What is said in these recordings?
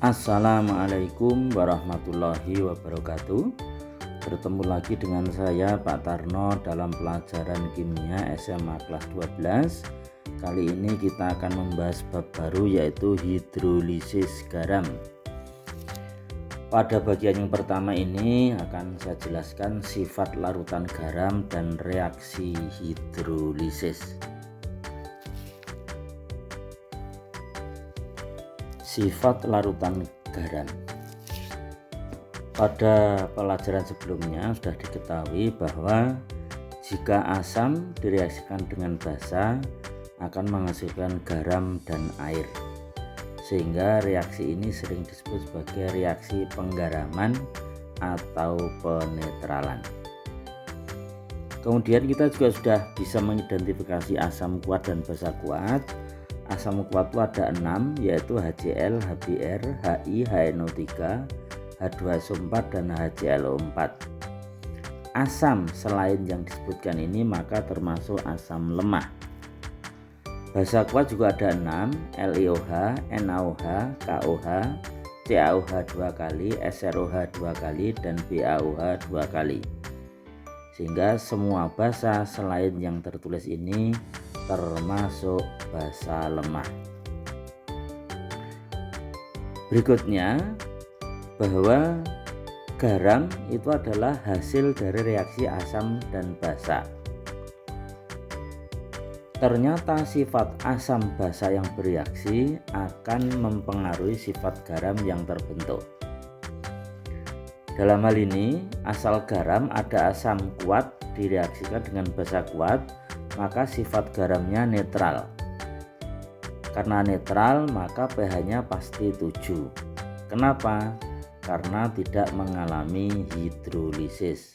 Assalamualaikum warahmatullahi wabarakatuh. Bertemu lagi dengan saya Pak Tarno dalam pelajaran kimia SMA kelas 12. Kali ini kita akan membahas bab baru, yaitu hidrolisis garam. Pada bagian yang pertama ini akan saya jelaskan sifat larutan garam dan reaksi hidrolisis. Sifat larutan garam. Pada pelajaran sebelumnya sudah diketahui bahwa jika asam direaksikan dengan basa akan menghasilkan garam dan air, sehingga reaksi ini sering disebut sebagai reaksi penggaraman atau penetralan. Kemudian kita juga sudah bisa mengidentifikasi asam kuat dan basa kuat. Asam kuat itu ada 6, yaitu HCl, HBr, HI, HNO3, H2SO4 dan HClO4. Asam selain yang disebutkan ini maka termasuk asam lemah. Basa kuat juga ada 6, LiOH, NaOH, KOH, CaOH 2 kali, SROH 2 kali dan BaOH 2 kali. Sehingga semua basa selain yang tertulis ini termasuk basa lemah. Berikutnya, bahwa garam itu adalah hasil dari reaksi asam dan basa. Ternyata sifat asam basa yang bereaksi akan mempengaruhi sifat garam yang terbentuk. Dalam hal ini, asal garam ada asam kuat direaksikan dengan basa kuat, maka sifat garamnya netral. Karena netral maka pH-nya pasti 7. Kenapa? Karena tidak mengalami hidrolisis.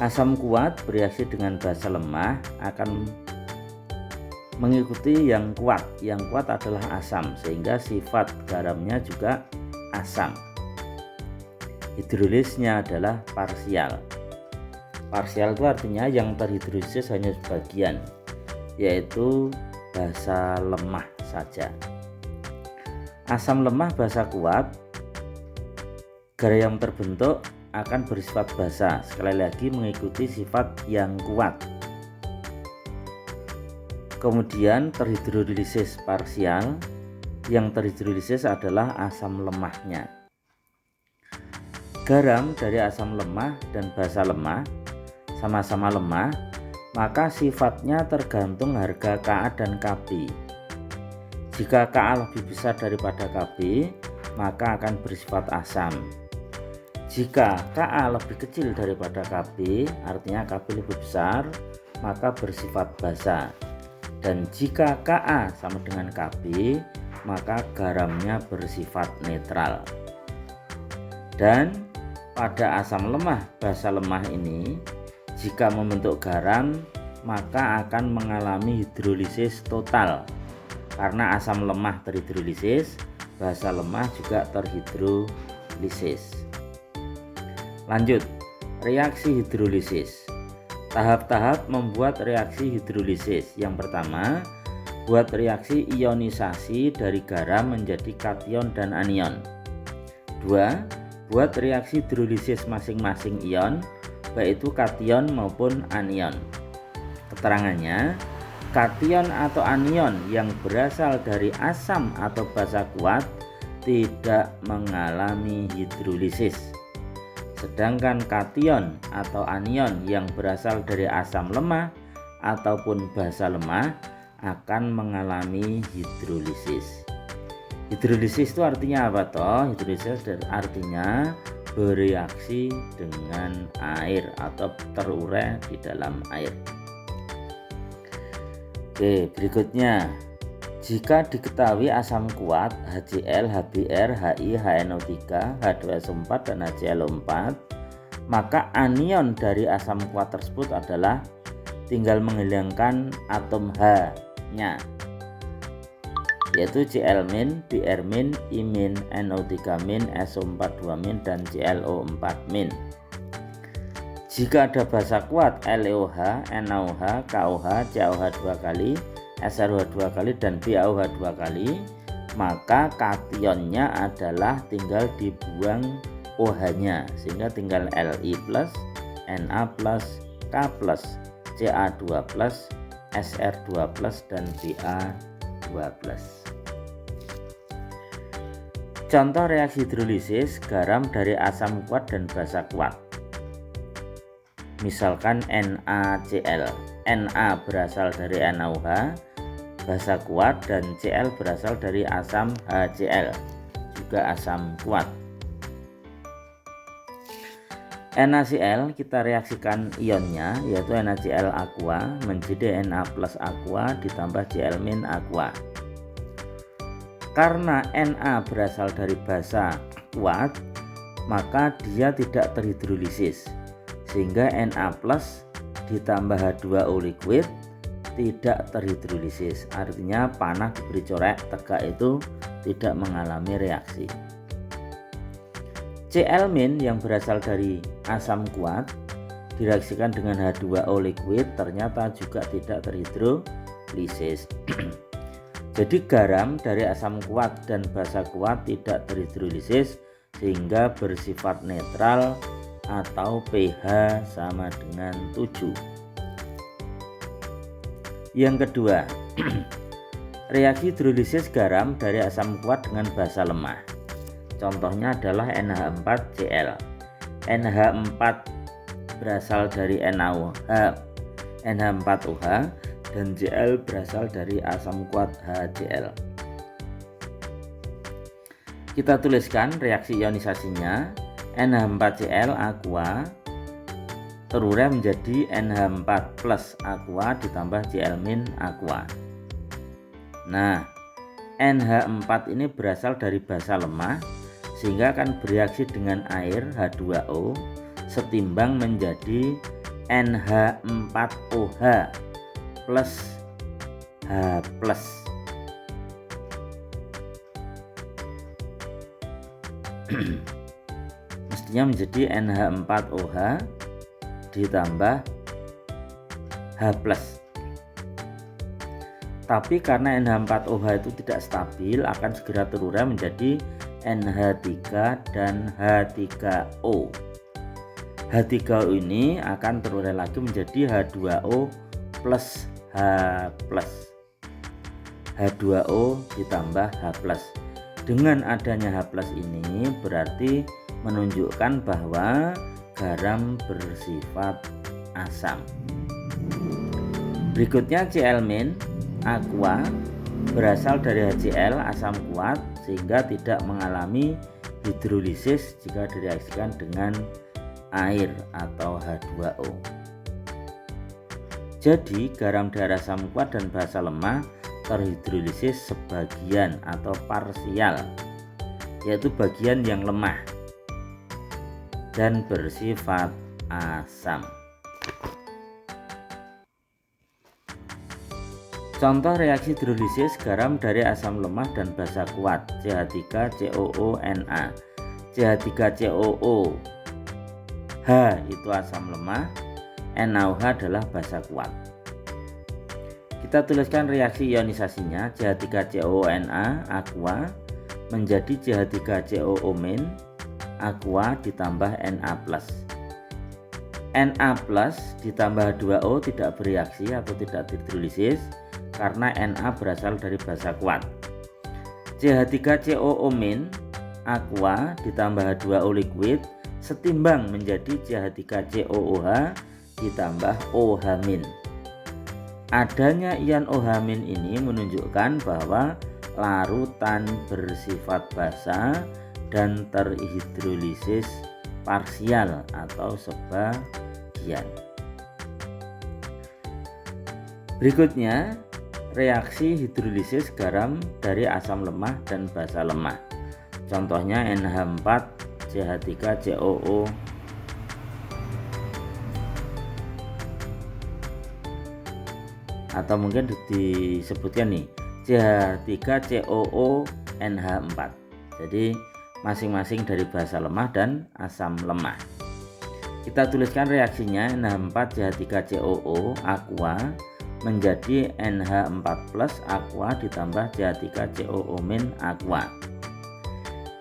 Asam kuat bereaksi dengan basa lemah akan mengikuti yang kuat. Yang kuat adalah asam, sehingga sifat garamnya juga asam. Hidrolisnya adalah parsial. Parsial itu artinya yang terhidrolisis hanya sebagian, yaitu basa lemah saja. Asam lemah basa kuat, garam yang terbentuk akan bersifat basa, sekali lagi mengikuti sifat yang kuat. Kemudian terhidrolisis parsial, yang terhidrolisis adalah asam lemahnya. Garam dari asam lemah dan basa lemah sama-sama lemah, maka sifatnya tergantung harga Ka dan Kb. Jika Ka lebih besar daripada Kb, maka akan bersifat asam. Jika Ka lebih kecil daripada Kb, artinya Kb lebih besar, maka bersifat basa. Dan jika Ka sama dengan Kb, maka garamnya bersifat netral. Dan pada asam lemah basa lemah ini, jika membentuk garam maka akan mengalami hidrolisis total. Karena asam lemah terhidrolisis, basa lemah juga terhidrolisis. Lanjut, reaksi hidrolisis. Tahap-tahap membuat reaksi hidrolisis. Yang pertama, buat reaksi ionisasi dari garam menjadi kation dan anion. 2. Buat reaksi hidrolisis masing-masing ion, baik itu kation maupun anion. Keterangannya, kation atau anion yang berasal dari asam atau basa kuat tidak mengalami hidrolisis. Sedangkan kation atau anion yang berasal dari asam lemah ataupun basa lemah akan mengalami hidrolisis. Hidrolisis itu artinya apa toh? Hidrolisis artinya bereaksi dengan air atau terurai di dalam air. Oke, berikutnya, jika diketahui asam kuat HCl, HBr, HI, HNO3, H2SO4 dan HClO4, maka anion dari asam kuat tersebut adalah tinggal menghilangkan atom H-nya, yaitu Cl-, Br-, I-, NO3-, SO4 2- dan ClO4-. Jika ada basa kuat LiOH, NaOH, KOH, CaOH 2 kali, SROH 2 kali dan BaOH 2 kali, maka kationnya adalah tinggal dibuang OH-nya, sehingga tinggal Li+, Na+, K+, Ca2+, Sr2+, dan Ba2+. Contoh reaksi hidrolisis garam dari asam kuat dan basa kuat. Misalkan NaCl. Na berasal dari NaOH, basa kuat, dan Cl berasal dari asam HCl, juga asam kuat. NaCl kita reaksikan ionnya, yaitu NaCl aqua menjadi Na plus aqua ditambah Cl min aqua. Karena Na berasal dari basa kuat, maka dia tidak terhidrolisis, sehingga Na plus ditambah H2O liquid tidak terhidrolisis. Artinya panah diberi corek tegak itu tidak mengalami reaksi. Cl- yang berasal dari asam kuat direaksikan dengan H2O liquid ternyata juga tidak terhidrolisis. Jadi garam dari asam kuat dan basa kuat tidak terhidrolisis sehingga bersifat netral atau pH sama dengan 7. Yang kedua, reaksi hidrolisis garam dari asam kuat dengan basa lemah. Contohnya adalah NH4Cl. NH4 berasal dari NaOH, NH4OH, dan Cl berasal dari asam kuat HCl. Kita tuliskan reaksi ionisasinya. NH4Cl aqua terurai menjadi NH4 plus aqua ditambah Cl min aqua. Nah, NH4 ini berasal dari basa lemah, sehingga akan bereaksi dengan air H2O setimbang menjadi NH4OH plus H+. Mestinya menjadi NH4OH ditambah H+. Tapi karena NH4OH itu tidak stabil, akan segera terurai menjadi NH3 dan H3O. H3O ini akan terurai lagi menjadi H2O plus H+. H2O ditambah H+. Dengan adanya H+ ini berarti menunjukkan bahwa garam bersifat asam. Berikutnya Cl- aqua berasal dari HCl asam kuat sehingga tidak mengalami hidrolisis jika direaksikan dengan air atau H2O. Jadi garam dari asam kuat dan basa lemah terhidrolisis sebagian atau parsial, yaitu bagian yang lemah dan bersifat asam. Contoh reaksi hidrolisis garam dari asam lemah dan basa kuat, CH3COO-Na. CH3COO H itu asam lemah, NaOH adalah basa kuat. Kita tuliskan reaksi ionisasinya, CH3COO-Na aqua menjadi CH3COO- aqua ditambah Na+. Na+ ditambah H2O tidak bereaksi atau tidak hidrolisis karena Na berasal dari basa kuat. CH3COO- aqua ditambah H2O liquid setimbang menjadi CH3COOH ditambah OH-. Adanya ion OH- ini menunjukkan bahwa larutan bersifat basa dan terhidrolisis parsial atau sebagian. Berikutnya, reaksi hidrolisis garam dari asam lemah dan basa lemah. Contohnya NH4CH3COO atau mungkin disebutkan nih CH3COO-NH4. Jadi masing-masing dari basa lemah dan asam lemah. Kita tuliskan reaksinya NH4CH3COO aqua menjadi NH4+ aqua ditambah CH3COO- aqua.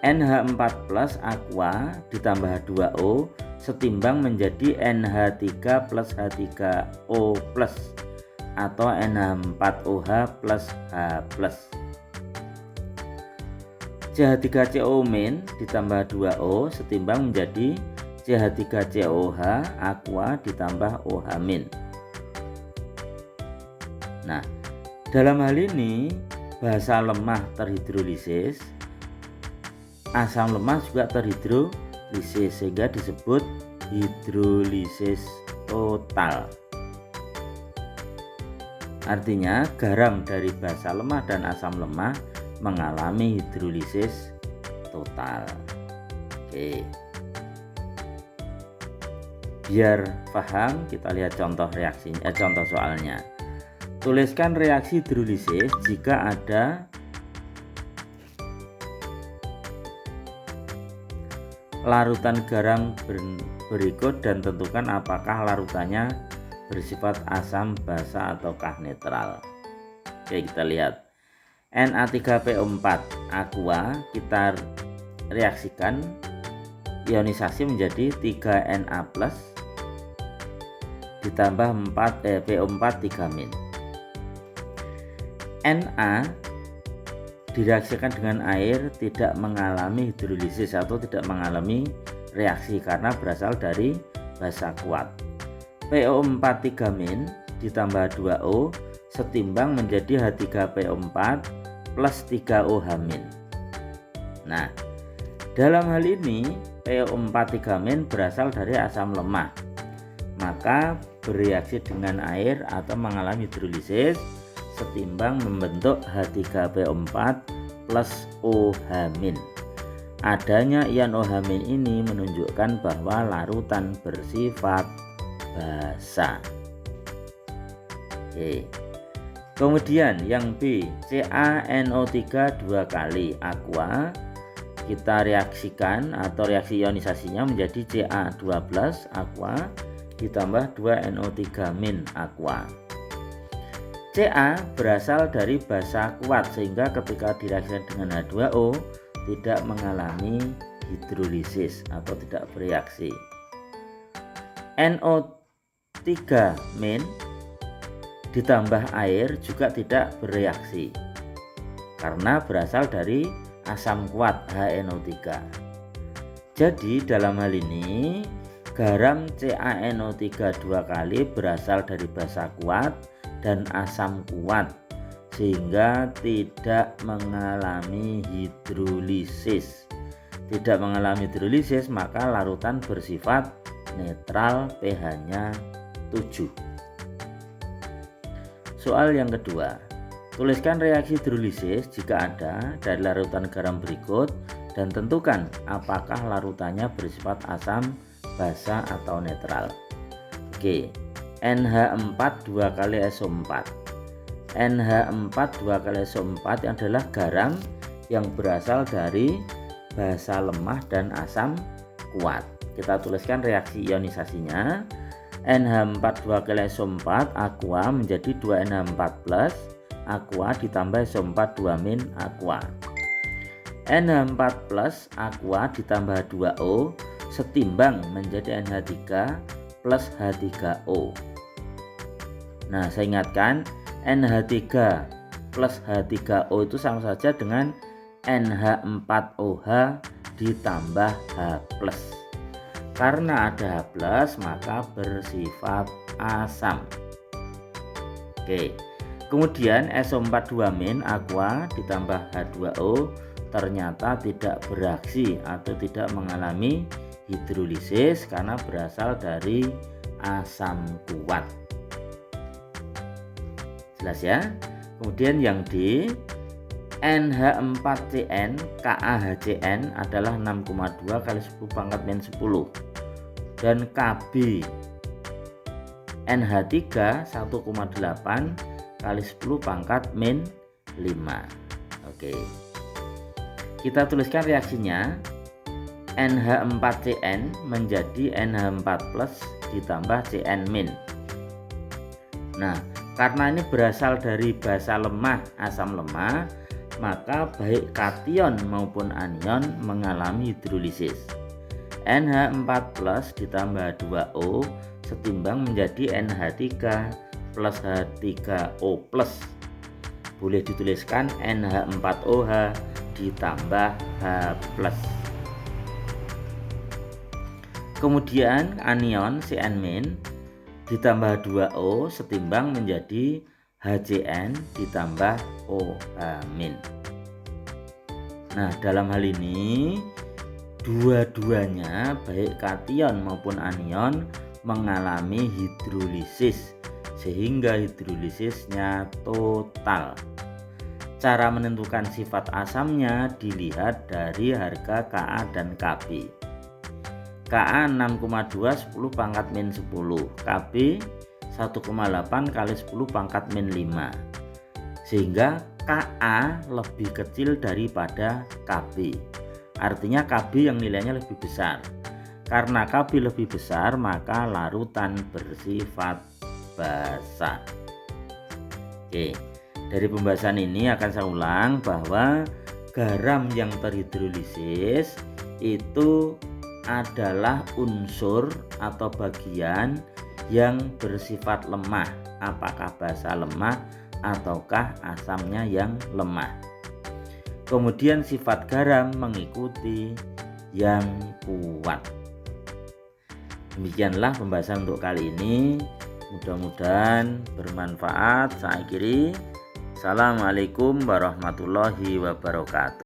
NH4+ aqua ditambah H2O setimbang menjadi NH3 plus H3O+ atau NH4OH plus H+. CH3COO- ditambah 2O setimbang menjadi CH3COOH aqua ditambah OH-. Nah, dalam hal ini basa lemah terhidrolisis, asam lemah juga terhidrolisis sehingga disebut hidrolisis total. Artinya garam dari basa lemah dan asam lemah mengalami hidrolisis total. Oke. Biar paham, kita lihat contoh reaksinya, contoh soalnya. Tuliskan reaksi hidrolisis jika ada larutan garam berikut dan tentukan apakah larutannya bersifat asam, basa ataukah netral. Oke, kita lihat. Na3PO4 aqua kita reaksikan ionisasi menjadi 3Na+ ditambah PO4 3-. Na direaksikan dengan air tidak mengalami hidrolisis atau tidak mengalami reaksi karena berasal dari basa kuat. PO4 3- ditambah 2O setimbang menjadi H3PO4 plus 3OH-. Nah, dalam hal ini PO4 3- berasal dari asam lemah, maka bereaksi dengan air atau mengalami hidrolisis setimbang membentuk H3PO4 plus OH-. Adanya ion OH- ini menunjukkan bahwa larutan bersifat basa. Oke. Kemudian yang B, CaNO3 2 kali aqua kita reaksikan atau reaksi ionisasinya menjadi Ca2+ aqua ditambah 2NO3- aqua. Ca berasal dari basa kuat sehingga ketika direaksikan dengan H2O tidak mengalami hidrolisis atau tidak bereaksi. NO3- ditambah air juga tidak bereaksi karena berasal dari asam kuat HNO3. Jadi dalam hal ini garam CaNO3 2 kali berasal dari basa kuat dan asam kuat sehingga tidak mengalami hidrolisis. Tidak mengalami hidrolisis maka larutan bersifat netral, pH-nya 7. Soal yang kedua, tuliskan reaksi hidrolisis jika ada dari larutan garam berikut dan tentukan apakah larutannya bersifat asam, basa atau netral. Oke. NH4 2 kali SO4. NH4 2 kali SO4 adalah garam yang berasal dari basa lemah dan asam kuat. Kita tuliskan reaksi ionisasinya. NH4 2 kali SO4 aqua menjadi 2NH4+ aqua ditambah SO4 2- aqua. NH4+ aqua ditambah 2O setimbang menjadi NH3 plus H3O. Nah, saya ingatkan NH3 plus H3O itu sama saja dengan NH4OH ditambah H+. Karena ada H+, maka bersifat asam. Oke. Kemudian SO4 2- aqua ditambah H2O ternyata tidak bereaksi atau tidak mengalami hidrolisis karena berasal dari asam kuat. Jelas ya? Kemudian yang D, NH4CN KaHCN adalah 6,2 kali 10 pangkat -10 dan Kb NH3 1,8 kali 10 pangkat -5. Oke. Kita tuliskan reaksinya. NH4CN menjadi NH4+ ditambah CN-. Nah, Karena ini berasal dari basa lemah, asam lemah, maka baik kation maupun anion mengalami hidrolisis. NH4+ ditambah 2O setimbang menjadi NH3 plus H3O+. Boleh dituliskan NH4OH ditambah H+. Kemudian anion Cn- ditambah 2O setimbang menjadi HCN ditambah OH-. Nah, dalam hal ini dua-duanya baik kation maupun anion mengalami hidrolisis sehingga hidrolisisnya total. Cara menentukan sifat asamnya dilihat dari harga Ka dan Kb. Ka 6,2 10 pangkat min 10, Kb 1,8 kali 10 pangkat min 5, sehingga Ka lebih kecil daripada Kb. Artinya Kb yang nilainya lebih besar. Karena Kb lebih besar, maka larutan bersifat basa. Oke, dari pembahasan ini akan saya ulang bahwa garam yang terhidrolisis itu adalah unsur atau bagian yang bersifat lemah, apakah basa lemah ataukah asamnya yang lemah. Kemudian sifat garam mengikuti yang kuat. Demikianlah pembahasan untuk kali ini. Mudah-mudahan bermanfaat. Saya akhiri. Assalamualaikum warahmatullahi wabarakatuh.